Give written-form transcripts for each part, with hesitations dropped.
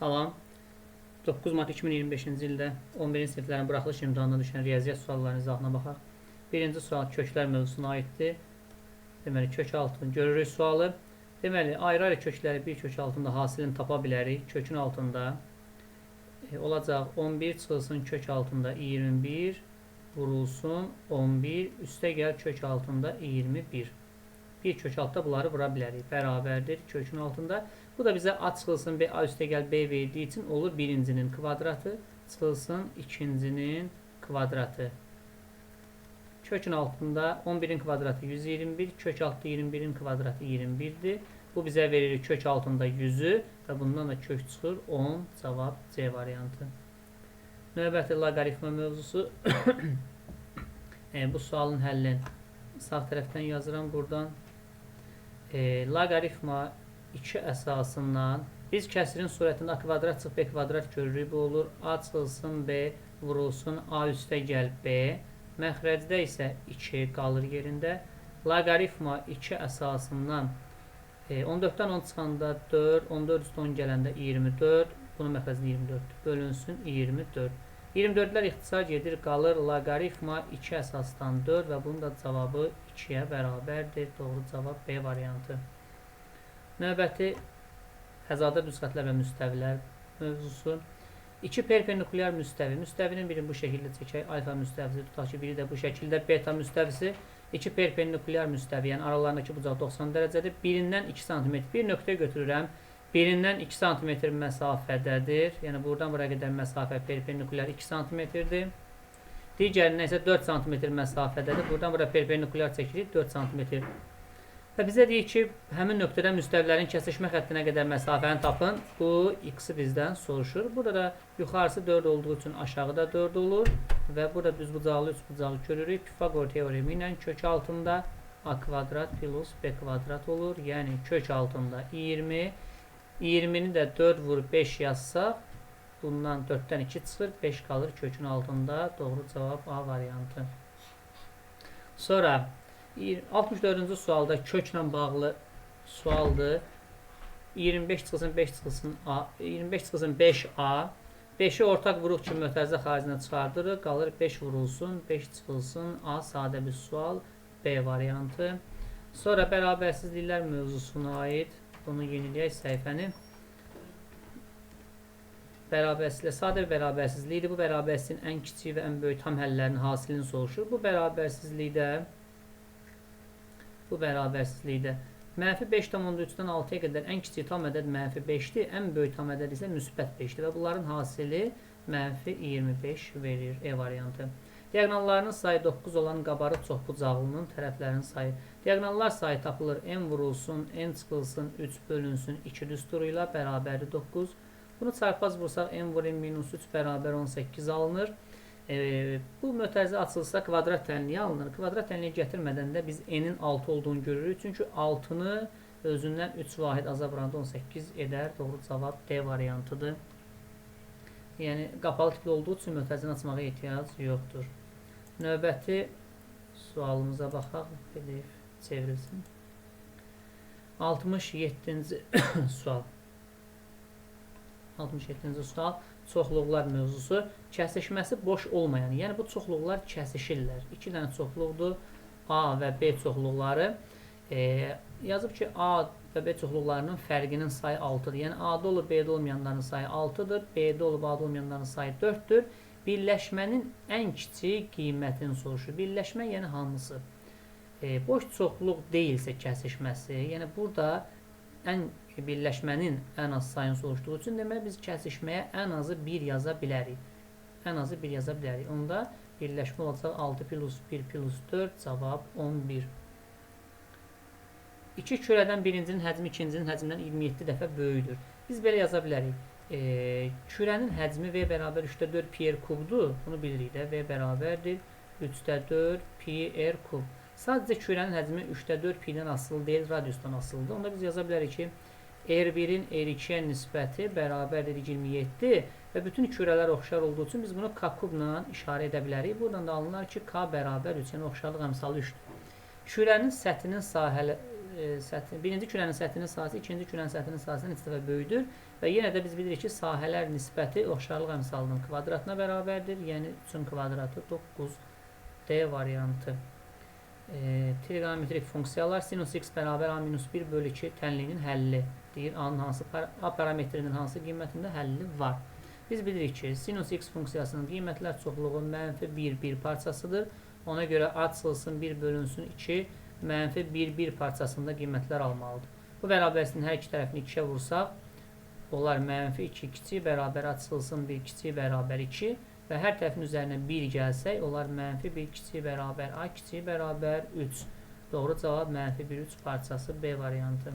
Salam. 9 mart 2025-ci ildə 11-ci siniflərin buraxılış imtahanına düşən riyaziyyat suallarının izahına baxaq. Birinci sual köklər mövzusuna aiddir. Deməli, kök altını görürük sualı. Deməli, ayrı-ayrı kökləri bir kök altında hasilini tapa bilərik. Kökün altında olacaq 11 çıxılsın kök altında 21 vurulsun 11 üstə gəl kök altında 21. Bir kök altında bunları vura bilərik. Bərabərdir kökün altında. Bu da bizə A çıxılsın B, A üstə gəl B verdiyi üçün olur birincinin kvadratı. Çıxılsın ikincinin kvadratı. Kökün altında 11'in kvadratı 121, kök altında 21'in kvadratı 21'dir. Bu bizə verir kök altında 100'ü və bundan da kök çıxır 10, cavab C variantı. Növbəti loqaritma mövzusu. Bu sualın həllini sağ tərəfdən yazıram buradan. Loqaritma 2 əsasından biz kəsirin surətində A kvadrat çıx B kvadrat görürük. Bu olur A çıxılsın B vurulsun A üstə gəl B. Məxrəcdə isə 2 qalır yerində. Loqaritma 2 əsasından 14-dən 10 çıxanda 4, 14 üstə 10 gələndə 24. Bunun məxrəcində 24 bölünsün 24. 24'lər ixtisar gedir, qalır loqaritma 2 əsasdan 4 və bunun da cavabı 2-yə bərabərdir. Doğru cavab B variantı. Növbəti həzadə düzxətlər və müstəvilər mövzusu. 2 perpendikulyar müstəvi. Müstəvinin birini bu şəkildə çəkək. Alfa müstəvisi tutaq ki, biri də bu şəkildə beta müstəvisi. 2 perpendikulyar müstəvi, yəni aralarındakı bucaq 90 dərəcədir. Birindən 2 cm. Bir nöqtə götürürəm. Birindən 2 cm məsafədədir. Yəni buradan buraya qədər məsafə perpendikulyar 2 cm-dir. Digərindən isə 4 cm məsafədədir. Buradan buraya perpendikulyar çəkirik 4 cm. Və bizə deyir ki, həmin nöqtədən müstəvilərin kəsişmə xəttinə qədər məsafəni tapın. Bu x-i bizdən soruşur. Burada da yuxarısı 4 olduğu üçün aşağıda 4 olur. Və burada düz bucaqlı, üç bucağı görürük. Pifagor teoremi ilə kök altında a kvadrat plus b kvadrat olur. Yəni kök altında 20. 20'ni də 4 vurub 5 yazsaq, bundan 4-dən 2 çıxır, 5 qalır kökün altında. Doğru cavab A variantı. Sonra 64-cü sualda köklə bağlı sualdır. 25 çıxılsın 5 çıxılsın A, 25 çıxılsın 5A. 5'i ortaq vuruq ki, mötərizə xaricinə çıxardırıq. Qalır 5 vurulsun, 5 çıxılsın A. Sadə bir sual. B variantı. Sonra bərabərsizliklər mövzusuna aid. Bunu yeniləyək səhifəni. Bərabərsizlik, sadə bir bərabərsizlikdir. Bu bərabərsizliyin ən kiçik və ən böyük tam həllərinin hasilini soruşur. Bu bərabərsizlikdə mənfi 5,3-dən 6-ya qədər ən kiçik tam ədəd mənfi 5-dir. Ən böyük tam ədəd isə müsbət 5-dir. Və bunların hasili mənfi 25 verir. E variantı. Diaqnallarının sayı 9 olan qabarıq çoxbucaqlının tərəflərinin sayı. Diaqnallar sayı tapılır. N vurulsun, N çıxılsın, 3 bölünsün, 2 düsturu ilə bərabərdir 9. Bunu çarpaz vursaq, N vur N minus 3 bərabər 18 alınır. Bu mötərizə açılsa kvadrat tənliyə alınır. Kvadrat tənliyə gətirmədən də biz N'in 6 olduğunu görürük. Çünki 6'nı özündən 3 vahid aza vuranda 18 edər. Doğru cavab D variantıdır. Yəni qapalı tipli olduğu üçün mötərizəni açmağa ehtiyac yoxdur. Növbəti sualımıza baxaq. PDF çevrilsin. 67-ci sual. 67-ci sual. Çoxluqlar mövzusu. Kəsişməsi boş olmayan. Yəni bu çoxluqlar kəsişirlər. 2 dənə çoxluqdur. A və B çoxluqları. Yazıb ki, A və B çoxluqlarının fərqinin sayı 6'dır. Yəni A-da olub B-də olmayanların sayı 6'dır. B-də olub A-da olmayanların sayı 4'dür. Birləşmənin ən kiçik qiymətini soruşur. Birləşmə yəni hansı? Boş çoxluq deyilsə kəsişməsi. Yəni burada birləşmənin ən az sayını soruşduğu üçün demək biz kəsişməyə ən azı 1 yaza bilərik. Ən azı 1 yaza bilərik. Onda birləşmə olacaq 6 plus 1 plus 4 cavab 11. İki kürədən birincinin həcmi ikincinin həcmindən 27 dəfə böyükdür. Biz belə yaza bilərik. Kürənin həcmi V bərabər 3'də 4 pi r kubdur. Bunu bilirik də. V bərabərdir 3'də 4 pi r kub. Sadəcə kürənin həcmi 3'də 4 pi-dən asılı deyil, radiusdan asılıdır. Onda biz yaza bilərik ki, R1'in R2'yə nisbəti bərabərdir 27 və bütün kürələr oxşar olduğu üçün biz bunu K kubla işarə edə bilərik. Buradan da alınır ki, K bərabər 3, yəni oxşarlıq əmsalı 3'dür. Kürənin səthinin birinci kürənin səthinin sahəsi ikinci kürənin səthinin sahəsindən 2 dəfə böyükdür və yenə də biz bilirik ki, sahələr nisbəti oxşarlıq əmsalının kvadratına bərabərdir. Yəni 3-ün kvadratı 9D variantı. Trigonometrik funksiyalar sinus x bərabər a-1 bölü 2 tənliyinin həlli deyir. A parametrinin hansı qiymətində həlli var. Biz bilirik ki, sinus x funksiyasının qiymətlər çoxluğu -1 parçasıdır. Ona görə a çıxılsın 1 bölünsün 2 -1 parçasında qiymətlər almalıdır. Bu bərabərsinin hər iki tərəfini 2-yə vursaq, onlar -2 kiçik bərabər a çıxılsın 1 kiçik bərabər 2 və hər tərəfin üzərinə 1 gəlsək, onlar -1 kiçik bərabər a kiçik bərabər 3. Doğru cavab -1 3 parçası B variantı.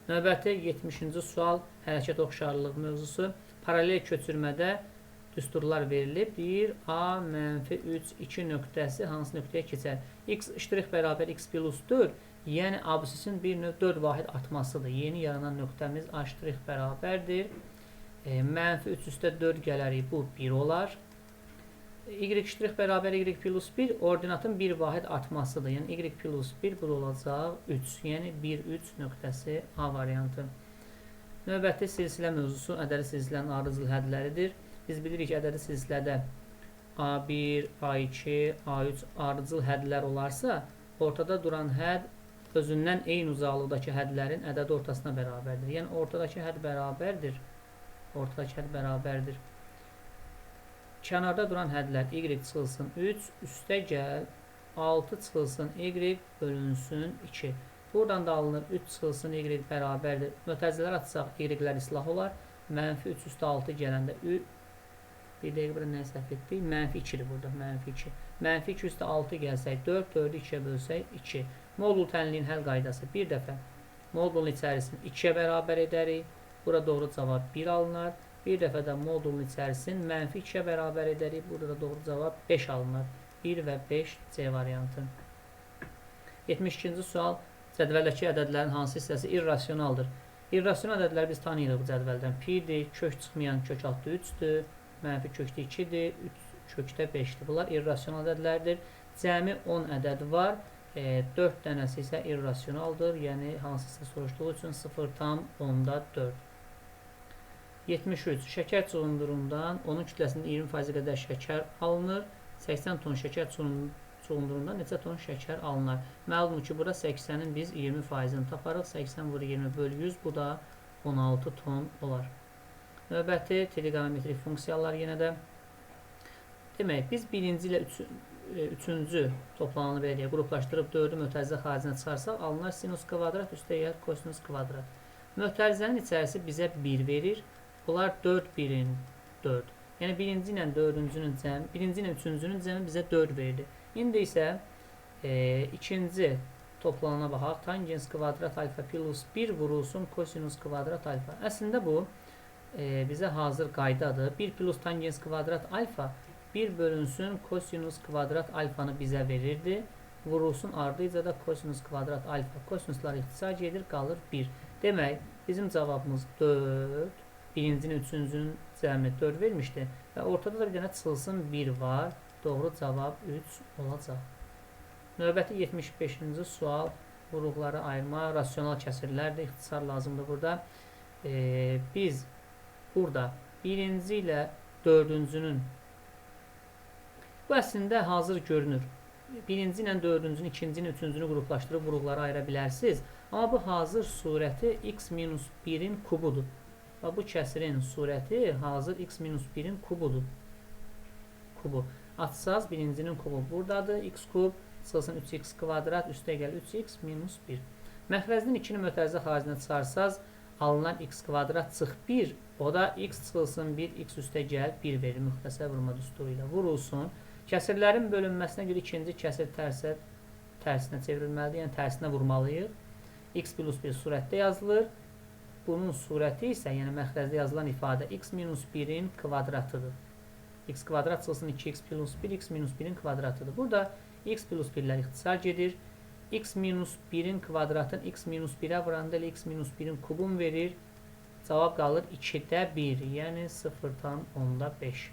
Növbəti 70-ci sual hərəkət oxşarlıq mövzusu. Paralel köçürmədə düsturlar verilib. Deyir A -3 2 nöqtəsi hansı nöqtəyə keçər? X ştrix bərabər x plus 4. Yəni absisin bir növ 4 vahid artmasıdır. Yeni yaranan nöqtəmiz A ştrix bərabərdir. -3 üstə 4 gələrik. Bu 1 olar. Y ştrix bərabər y plus 1 ordinatın bir vahid artmasıdır. Yəni y plus 1 bu olacaq 3. Yəni 1 3 nöqtəsi A variantı. Növbəti silsilə mövzusu ədədi silsilənin ardıcıl hədləridir. Biz bilirik ki, ədədi silsilədə A1, A2, A3 ardıcıl hədlər olarsa, ortada duran hədd özündən eyni uzaqlıqdakı hədlərin ədədi ortasına bərabərdir. Yəni ortadakı hədd bərabərdir. Ortadakı hədd bərabərdir. Kənarda duran hədlər y çıxılsın 3, üstə gəl 6 çıxılsın y bölünsün 2. Buradan da alınır 3 çıxılsın y bərabərdir. Mötərizələr atsaq y-lər islah olar. -3 üstə 6 gələndə bir dəqiqə burada nə səhv etdik? -2-dir burada. -2. -2 üstə 6 gəlsək 4, 4-ü 2-yə bölsək 2. Modul tənliyin həll qaydası bir dəfə modulun içərisini 2-yə bərabər edərik. Burada doğru cavab 1 alınar. Bir dəfə də modulun içərisini -2-yə bərabər edərik. Burada doğru cavab 5 alınır. 1 və 5 C variantı. 72-ci sual. Cədvəldəki ədədlərin hansı hissəsi irrasionaldır? İrrasional ədədləri biz tanıyırıq bu cədvəldən. Pi-dir, kök çıxmayan kök altda 3-dür, mənfi kökdə 2-dir, kökdə 5-dir. Bunlar irrasional ədədlərdir. Cəmi 10 ədəd var. 4 dənəsi isə irrasionaldır. Yəni hansısa soruşduğu üçün 0,4. 73. Şəkər çuğundurundan onun kütləsinin 20% qədər şəkər alınır. 80 ton şəkər çuğundurundan neçə ton şəkər alınır? Məlumdur ki, burada 80-in biz 20%-ni taparıq. 80 vurur 20 bölü 100, bu da 16 ton olar. Növbəti trigonometrik funksiyalar yenə də. Demək, biz birinci ilə üçüncü toplananı belə deyək, qruplaşdırıb 4-ü mötərizə xaricinə çıxarsaq, alınar sinus kvadrat üstə gəlir kosinus kvadrat. Mötərizənin içərisi bizə 1 verir. Bunlar 4 birin 4. Yəni birinci ilə dördüncünün cəmi, birinci ilə üçüncünün cəmi bizə 4 verdi. İndi isə ikinci toplanana baxaq. Tangens kvadrat alfa plus 1 vurulsun kosinus kvadrat alfa. Əslində bu bizə hazır qaydadır. 1 plus tangens kvadrat alfa 1 bölünsün kosinus kvadrat alfanı bizə verirdi. Vurulsun ardıyca da kosinus kvadrat alfa. Kosinuslar ixtisar gedir, qalır 1. Demək, bizim cavabımız 4. Birincinin, üçüncünün cəmi 4 vermişdi. Və ortada da bir dənə çıxılsın 1 var. Doğru cavab 3 olacaq. Növbəti 75-ci sual. Vuruqları ayırma, rasional kəsirlərdir. İxtisar lazımdır burada. Biz burada birinci ilə dördüncünün bu əslində hazır görünür. Birinci ilə dördüncünün, ikinci ilə üçüncünü qruplaşdırıb vuruqları ayıra bilərsiniz. Amma bu hazır surəti x-1-in kubudur. Və bu kəsirin surəti hazır x-1-in kubudur. Kubu. Atsaz birincinin kubu buradadır. X kub çıxılsın 3x kvadrat üstə gəl 3x minus 1. Məxrəzdən 2-ni mötərizə xaricinə çıxarsaz alınan x kvadrat çıx 1. O da x çıxılsın 1, x üstə gəl 1 verir. Müxtəsər vurma düsturu ilə vurulsun. Kəsirlərin bölünməsinə görə ikinci kəsir tərsinə çevrilməlidir. Yəni tərsinə vurmalıyıq. X plus 1 surətdə yazılır. Bunun surəti isə, yəni məxrəzdə yazılan ifadə x minus 1-in kvadratıdır. X kvadrat çıxılsın 2x plus 1, x minus 1-in kvadratıdır. Burada x plus 1-lər ixtisar gedir. X minus 1-in kvadratın x minus 1-ə vuranda ilə x minus 1-in kubun verir. Cavab qalır 2-də 1, yəni 0,5.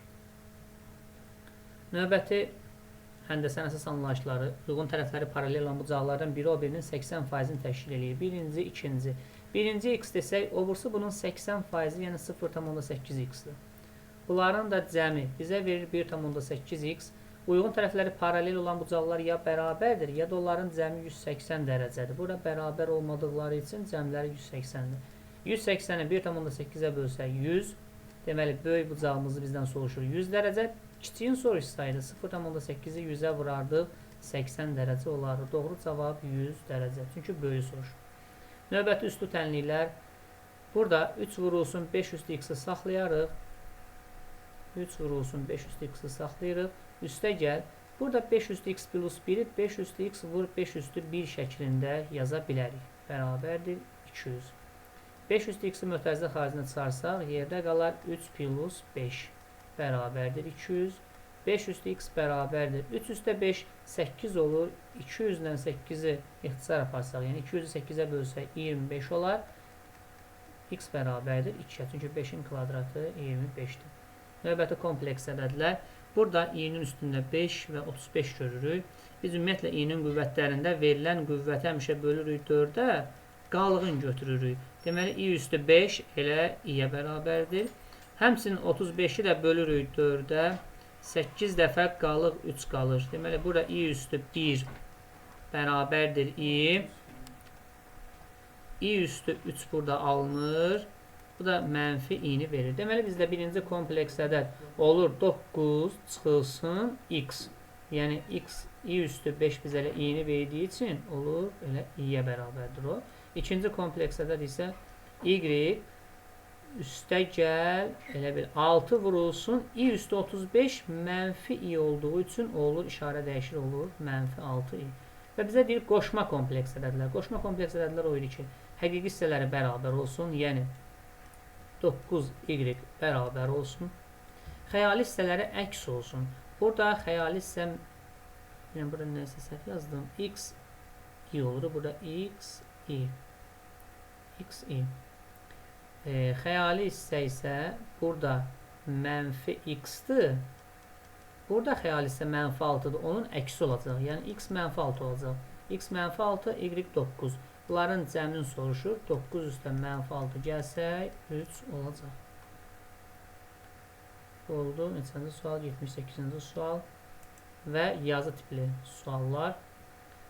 Növbəti həndəsən əsas anlayışları, uyğun tərəfləri paralel olan bucaqlardan biri o birinin 80%-ni təşkil edir. Birinci, ikinci. Birinci x desək, obursu bunun 80%, yəni 0,8x-dir. Bunların da cəmi bizə verir 1,8x. Uyğun tərəfləri paralel olan bucaqlar ya bərabərdir, ya da onların cəmi 180 dərəcədir. Burada bərabər olmadıqları üçün cəmləri 180-dir. 180-i 1,8-ə bölsək 100. Deməli, böyük bucağımızı bizdən soruşur 100 dərəcə. Kiçiyin soruşsaydı 0,8-i 100-ə vurardıq, 80 dərəcə olardı. Doğru cavab 100 dərəcə. Çünki böyük soruşur. Növbəti üstü tənliklər. Burada 3 vurulsun 500x-i saxlayarıq. 3 vurulsun 500x-i saxlayırıq. Üstə gəl. Burada 500x plus 1-i 500x vur 500-1 şəklində yaza bilərik. Bərabərdir 200. 500x-i mötərizə xaricinə çıxarsaq, yerdə qalar 3 plus 5 bərabərdir 200. 500x bərabərdir. 3 üstə 5 8 olur. 200-dən 8-i ixtisar aparsaq, yəni 200-ü 8-ə bölsək 25 olar. X bərabərdir 2-yə. Çünki 5-in kvadratı 25-dir. Növbəti kompleks ədədlər. Burada i-nin üstündə 5 və 35 görürük. Biz ümumiyyətlə i-nin qüvvətlərində verilən qüvvəti həmişə bölürük 4-ə, qalığın götürürük. Deməli, i üstü 5 elə i-yə bərabərdir. Həmçinin 35-i də bölürük 4-ə, 8 dəfə qalıq 3 qalır. Deməli, burada i üstü 1 bərabərdir i. i üstü 3 burada alınır. Bu da mənfi i-ni verir. Deməli, bizdə birinci kompleks ədəd olur 9 çıxılsın x. Yəni, i üstü 5 bizə elə i-ni verdiyi üçün olur elə i-yə bərabərdir o. İkinci kompleks ədəd isə y üstə gəl elə bir 6 vurulsun. i üstü 35 mənfi i olduğu üçün olur, işarə dəyişir olur, mənfi 6i. Və bizə deyir qoşma kompleks ədədlər. Qoşma kompleks ədədlər o idi ki, həqiqi hissələri bərabər olsun, yəni 9y bərabər olsun. Xəyali hissələri əks olsun. Burada xəyali hissə, yəni burada nəsə səhv yazdım, x i olur, burada x i. X i. Xəyali hissə isə burada mənfi x-dır. Burada xəyali hissə mənfi 6-dır. Onun əksi olacaq. Yəni x mənfi 6 olacaq. X mənfi 6, y 9. Bunların cəmini soruşur. 9 üstə mənfi 6 gəlsək 3 olacaq. Oldu. Neçənci sual? 78-ci sual. Və yazı tipli suallar.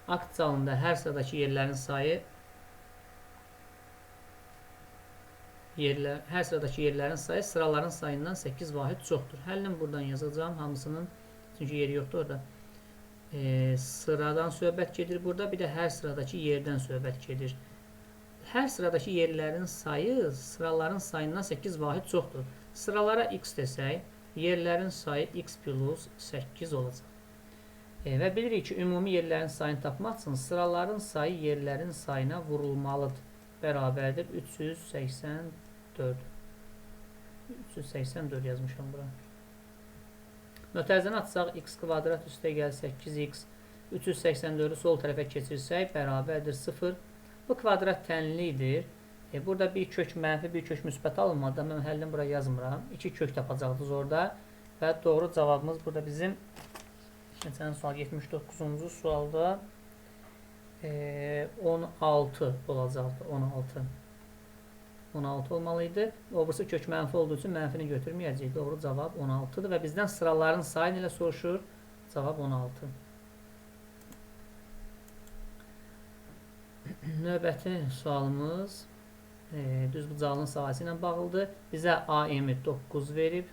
Akt zalında hər sıradakı yerlərin sayı sıraların sayından 8 vahid çoxdur. Həllini buradan yazacağım hamısının. Çünki yeri yoxdur orada. Sıradan söhbət gedir burada. Bir də hər sıradakı yerdən söhbət gedir. Hər sıradakı yerlərin sayı sıraların sayından 8 vahid çoxdur. Sıralara x desək, yerlərin sayı x plus 8 olacaq. Və bilirik ki, ümumi yerlərin sayını tapmaq üçün sıraların sayı yerlərin sayına vurulmalıdır. Bərabərdir 384. 384 yazmışam bura. Mötərizəni açsaq, x kvadrat üstə gəl 8x. 384-ü sol tərəfə keçirsək, bərabərdir 0. Bu kvadrat tənlidir. Burada bir kök mənfi, bir kök müsbət alınmadı. Mən həllini bura yazmıram. 2 kök tapacaqdınız orada. Və doğru cavabımız burada bizim keçən sual 79-cu sualda 16 olacaqdı. 16 olmalıydı. Obrisi kök mənfi olduğu üçün mənfini götürməyəcək. Doğru cavab 16-dır və bizdən sıraların sayını ilə soruşur. Cavab 16. Növbəti sualımız düzbucaqlının sahəsi ilə bağlıdır. Bizə AM 9 verib.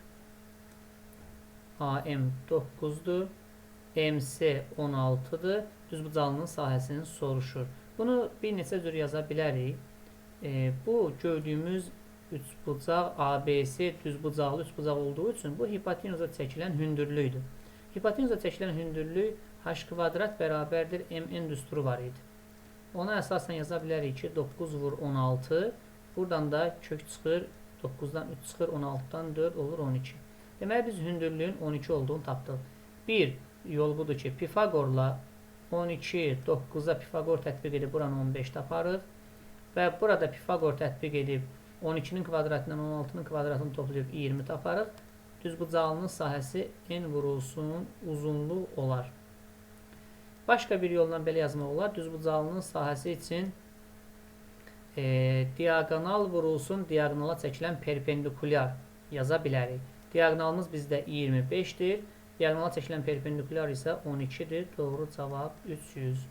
AM 9-dur. MC 16-dır. Düzbucaqlının sahəsini soruşur. Bunu bir neçə cür yaza bilərik. Bu gördüyümüz üçbucaq ABC düzbucaqlı üçbucaq olduğu üçün bu hipotenuza çəkilən hündürlükdür. Hipotenuza çəkilən hündürlük h kvadrat bərabərdir mn düsturu var idi. Ona əsasən yaza bilərik ki 9 vur 16. Buradan da kök çıxır. 9-dan 3 çıxır. 16-dan 4 olur 12. Deməli biz hündürlüyün 12 olduğunu tapdıq. Bir yol budur ki Pifagorla 12 9-a Pifagor tətbiq edib buranı 15 taparıq. Və burada Pifagor tətbiq edib 12-nin kvadratından 16-nın kvadratını toplayıb 20 taparıq. Düzbucaqlının sahəsi n vurulsun uzunluq olar. Başqa bir yolla belə yazmaq olar. Düzbucaqlının sahəsi üçün diaqonal vurulsun, diaqonala çəkilən perpendikulyar yaza bilərik. Diaqonalımız bizdə 25-dir. Diaqonala çəkilən perpendikulyar isə 12-dir. Doğru cavab 300.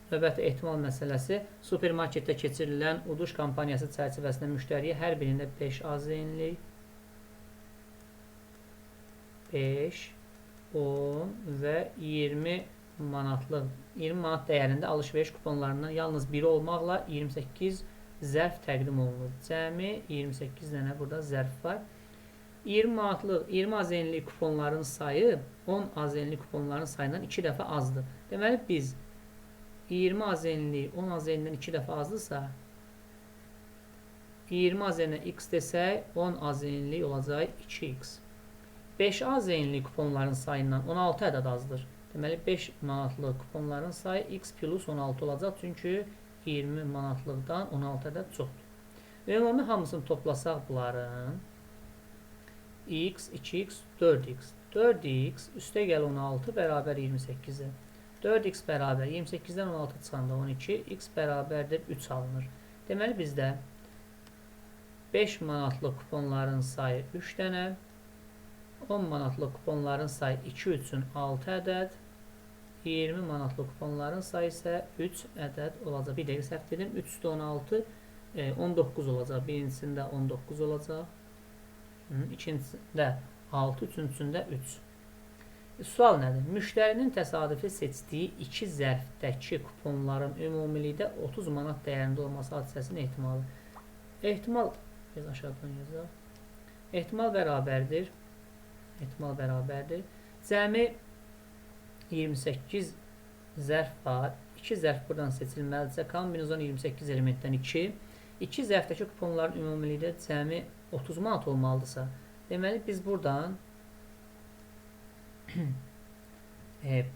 Növbəti ehtimal məsələsi. Supermarketdə keçirilən uduş kampaniyası çərçivəsində müştəriyə hər birində 5 AZN-lik, 5, 10 və 20 manatlıq, 20 manat dəyərində alış-veriş kuponlarından yalnız biri olmaqla 28 zərf təqdim olunur. Cəmi 28 dənə burada zərf var. 20 manatlıq, 20 AZN-lik kuponların sayı 10 AZN-lik kuponların sayından 2 dəfə azdır. Deməli biz 20 AZN-lik 10 AZN-dən 2 dəfə azdırsa 20 AZN-ə x desək 10 AZN-lik olacaq 2x. 5 AZN-lik kuponların sayından 16 ədəd azdır. Deməli 5 manatlıq kuponların sayı x plus 16 olacaq. Çünki 20 manatlıqdan 16 ədəd çoxdur. Ümumi hamısını toplasaq bunların x, 2x, 4x. 4x üstə gəl 16 bərabər 28-ə. 4x bərabər 28-dən 16 çıxanda 12, x bərabərdir 3 alınır. Deməli bizdə 5 manatlıq kuponların sayı 3 dənə, 10 manatlıq kuponların sayı 2 üçün 6 ədəd, 20 manatlıq kuponların sayı isə 3 ədəd olacaq. Bir dəqiqə səhv dedim. 3 üstə 16, 19 olacaq. Birincisində 19 olacaq. İkincisində 6, üçüncüsündə 3. Sual nədir? Müştərinin təsadüfi seçdiyi 2 zərfdəki kuponların ümumilikdə 30 manat dəyərində olması hadisəsinin ehtimalı. Ehtimal, biraz aşağıdan yazaq. Ehtimal bərabərdir. Cəmi 28 zərf var. 2 zərf buradan seçilməlidirsə, kombinizon 28 elementdən 2. 2 zərfdəki kuponların ümumilikdə cəmi 30 manat olmalıdırsa, deməli biz buradan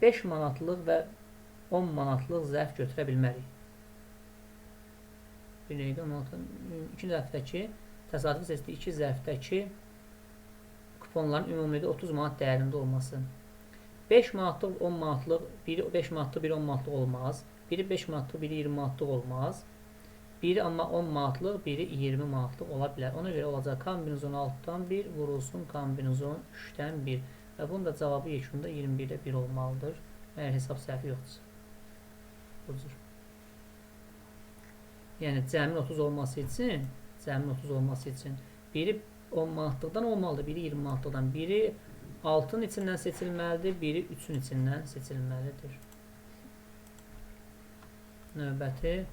5 manatlıq və 10 manatlıq zərf götürə bilmərik. Bir neydi? 2 zərfdəki təsadüfi seçdiyi 2 zərfdəki kuponların ümumilikdə 30 manat dəyərində olması. 5 manatlıq, 10 manatlıq, biri 5 manatlıq, biri 10 manatlıq olmaz. Biri 5 manatlıq, biri 20 manatlıq olmaz. Biri amma 10 manatlıq, biri 20 manatlıq ola bilər. Ona görə olacaq kombinizon 6-dan 1 vurulsun kombinizon 3-dən 1. Və bunun da cavabı yekununda 21-də 1 olmalıdır. Əgər hesab səhvi yoxdursa. Bu cür. Yəni cəmin 30 olması üçün biri 10 manatlıqdan olmalıdır, biri 20 manatlıqdan, biri 6-nın içindən seçilməlidir, biri 3-ün içindən seçilməlidir. Növbəti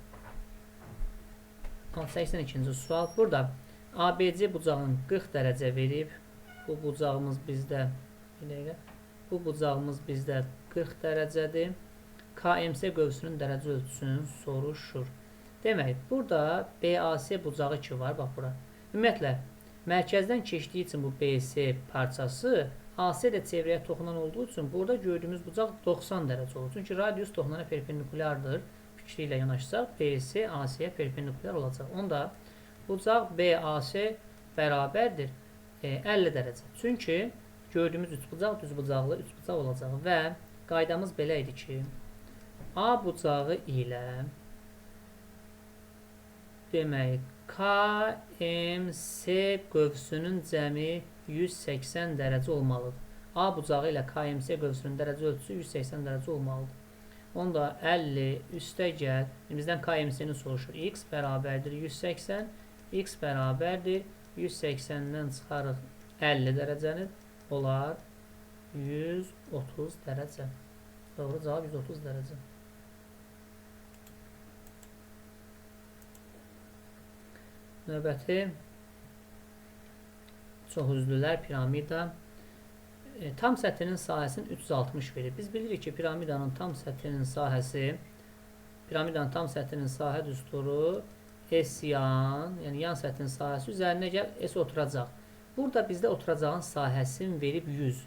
82-ci sual. Burada ABC bucağın 40 dərəcə verib. Bu bucağımız bizdə 40 dərəcədir. KMS qövsünün dərəcə ölçüsünü soruşur. Demək, burada BAS bucağı ki var, bax bura. Ümumiyyətlə, mərkəzdən keçdiyi üçün bu BS parçası AC də çevrəyə toxunan olduğu üçün burada gördüyümüz bucaq 90 dərəcə olur. Çünki radius toxunana perpendikulyardır. Fikri ilə yanaşsaq, BS AC-yə perpendikulyar olacaq. Onda bucaq BAS bərabərdir 50 dərəcə. Çünki gördüyümüz üçbucaq düzbucaqlı üçbucaq olacaq və qaydamız belə idi ki, A bucağı ilə demək, KMS qövsünün cəmi 180 dərəcə olmalıdır. A bucağı ilə KMS qövsünün dərəcə ölçüsü 180 dərəcə olmalıdır. Onda 50 üstə gəl, bizdən KMS-ni soruşur. X bərabərdir 180, X bərabərdir 180-dən çıxarıq 50 dərəcəni, olar 130 dərəcə. Doğru cavab 130 dərəcə. Növbəti çoxüzlülər piramida. Tam səthinin sahəsini 360 verir. Biz bilirik ki, piramidanın tam səthinin sahə düsturu S yan, yəni yan səthin sahəsi üzərinə gəl, S oturacaq. Burada bizdə oturacağın sahəsini verib 100.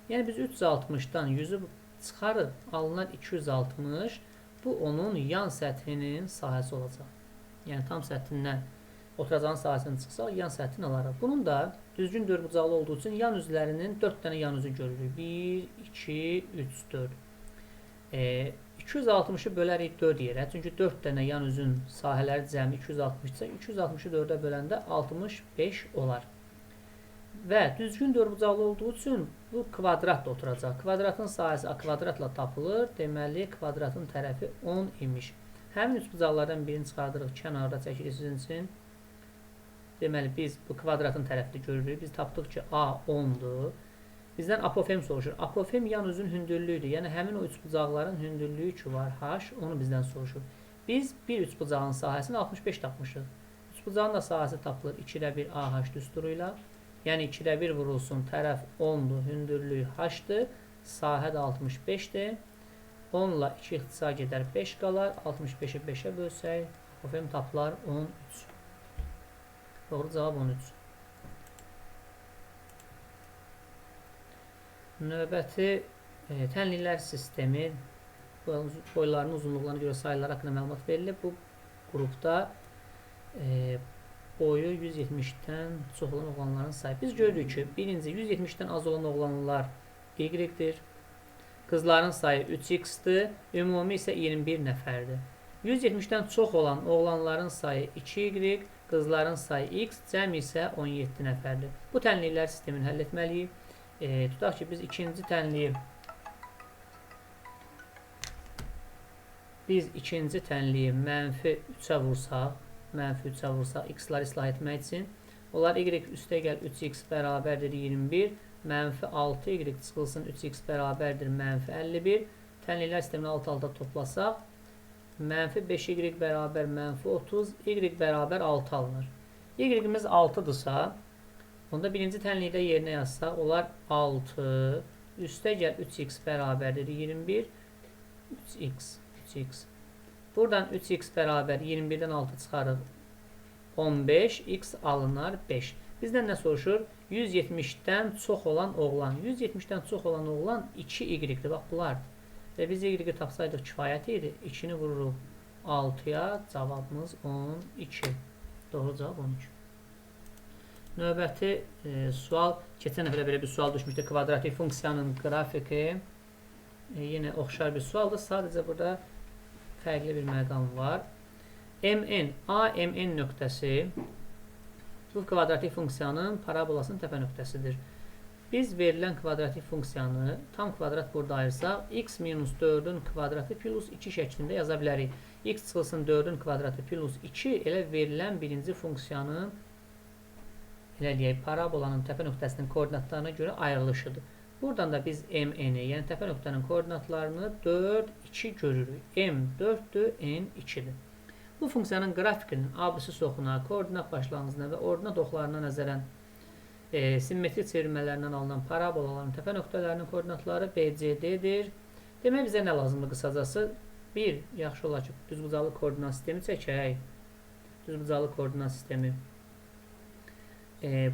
Yəni biz 360-dan 100-ü çıxarıb, alınan 260, bu onun yan səthinin sahəsi olacaq. Yəni tam səthindən oturacağın sahəsini çıxsaq, yan səthini alarıq. Bunun da düzgün dördbucaqlı olduğu üçün yan üzlərinin 4 dənə yan üzü görürük. 1, 2, 3, 4. 260-ı bölərik 4 yerə. Çünki 4 dənə yan üzün sahələri cəmi 260 isə 260-ı 4-ə böləndə 65 olar. Və düzgün dördbucaqlı olduğu üçün bu kvadrat da oturacaq. Kvadratın sahəsi a kvadratla tapılır. Deməli, kvadratın tərəfi 10 imiş. Həmin üçbucaqlardan birini çıxardırıq, kənarda çəkirik sizin üçün. Deməli, biz bu kvadratın tərəfini görürük. Biz tapdıq ki, a 10-dur. Bizdən apofem soruşur. Apofem yan üzün hündürlüyüdür. Yəni, həmin o üçbucaqların hündürlüyü ki var, h, onu bizdən soruşur. Biz bir üçbucağın sahəsini 65 tapmışıq. Üçbucağın da sahəsi tapılır 2-də 1 AH düsturu ilə. Yəni, 2-də 1 vurulsun, tərəf 10-dur, hündürlüyü h-dır, sahə də 65-dir. 10 ilə 2 ixtisar gedər, 5 qalar. 65-i 5-ə bölsək, apofem tapılar 13. Doğru cavab 13. Növbəti tənliklər sistemi, boylarının uzunluqlarına görə sayılar haqqında məlumat verilir. Bu qrupda boyu 170-dən çox olan oğlanların sayı. Biz görürük ki, birinci 170-dən az olan oğlanlar y-dir. Qızların sayı 3x-dir. Ümumi isə 21 nəfərdir. 170-dən çox olan oğlanların sayı 2y, qızların sayı x, cəmi isə 17 nəfərdir. Bu tənliklər sistemini həll etməliyik. Tutaq ki, biz ikinci tənliyi mənfi 3-ə vursaq, x-ları islah etmək üçün. Onlar y üstə gəl 3x bərabərdir 21, mənfi 6y çıxılsın 3x bərabərdir mənfi 51. Tənliklər sistemini alt-alta toplasaq, mənfi 5y bərabər mənfi 30, y bərabər 6 alınır. Y-imiz 6-dırsa, onda birinci tənlikdə yerinə yazsaq, onlar 6, üstə gəl 3x bərabərdir 21, 3x. Buradan 3x bərabər 21-dən 6 çıxarıq 15, x alınar 5. Bizdən nə soruşur? 170-dən çox olan oğlan. 170-dən çox olan oğlan 2y-dir. Bax, bunlardır. Və biz y-i tapsaydıq kifayət idi. 2-ni vururuq 6-ya, cavabımız 12. Doğru cavab 12. Növbəti sual, keçən dəfə belə bir sual düşmüşdü. Kvadratik funksiyanın qrafiki. Yenə oxşar bir sualdır. Sadəcə burada fərqli bir məqam var. MN, AMN nöqtəsi bu kvadratik funksiyanın parabolasının təpə nöqtəsidir. Biz verilən kvadratik funksiyanı tam kvadrat burada ayırsaq, x minus 4-ün kvadratı plus 2 şəklində yaza bilərik. X çıxılsın 4-ün kvadratı plus 2 elə verilən birinci funksiyanın parabolanın təpə nöqtəsinin koordinatlarına görə ayrılışıdır. Buradan da biz MN-i, yəni təpə nöqtənin koordinatlarını 4, 2 görürük. M 4-dür, N 2-dir. Bu funksiyanın qrafikinin absis oxuna, koordinat başlanğıcına və ordinat oxlarına nəzərən simmetrik çevirmələrindən alınan parabolaların təpə nöqtələrinin koordinatları BCD-dir. Demək, bizə nə lazımdır qısacası? 1. Yaxşı olar ki, düzbucaqlı koordinat sistemi çəkək. Düzbucaqlı koordinat sistemi.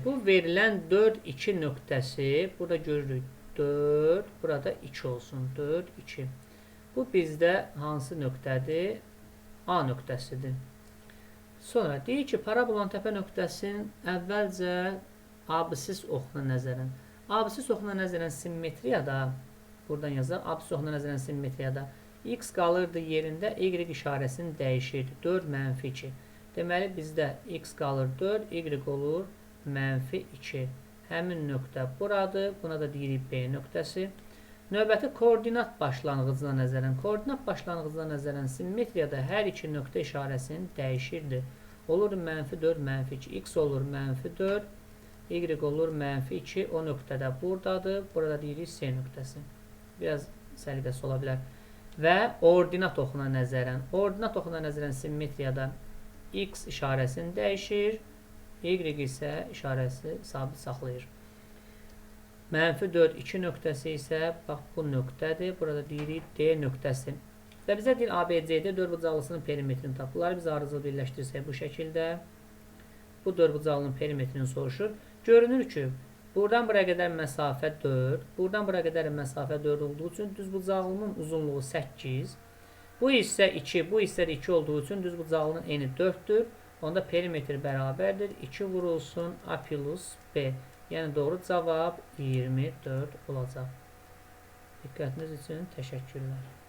Bu verilən 4, 2 nöqtəsi, burada görürük 4, burada 2 olsun. 4, 2. Bu bizdə hansı nöqtədir? A nöqtəsidir. Sonra deyir ki, parabolanın təpə nöqtəsinin əvvəlcə absis oxuna nəzərən. Absis oxuna nəzərən simmetriyada, buradan yazaq, absis oxuna nəzərən simmetriyada x qalırdı yerində, y işarəsini dəyişirdi. 4 mənfi 2. Deməli, bizdə x qalır 4, y olur mənfi 2. Həmin nöqtə buradır. Buna da deyirik B nöqtəsi. Növbəti koordinat başlanğıcına nəzərən. Koordinat başlanğıcına nəzərən simmetriyada hər iki nöqtə işarəsini dəyişirdi. Olur mənfi 4, mənfi 2. X olur mənfi 4, y olur mənfi 2. O nöqtədə buradadır. Burada deyirik C nöqtəsi. Biraz səliqəsi ola bilər. Və ordinat oxuna nəzərən. Ordinat oxuna nəzərən simmetriyada x işarəsini dəyişir. Y isə işarəsi sabit saxlayır. Mənfi 4, 2 nöqtəsi isə bax bu nöqtədir. Burada deyirik D nöqtəsi. Və bizə deyir ABCD dördbucaqlısının perimetrini tap. Bunları biz arızı birləşdirsək bu şəkildə. Bu dördbucaqlının perimetrini soruşur. Görünür ki, buradan buraya qədər məsafə 4. Buradan buraya qədər məsafə 4 olduğu üçün düzbucaqlının uzunluğu 8. Bu hissə 2, bu hissə də 2 olduğu üçün düzbucaqlının eni 4-dür. Onda perimetr bərabərdir. 2 vurulsun A plus B. Yəni doğru cavab 24 olacaq. Diqqətiniz üçün təşəkkürlər.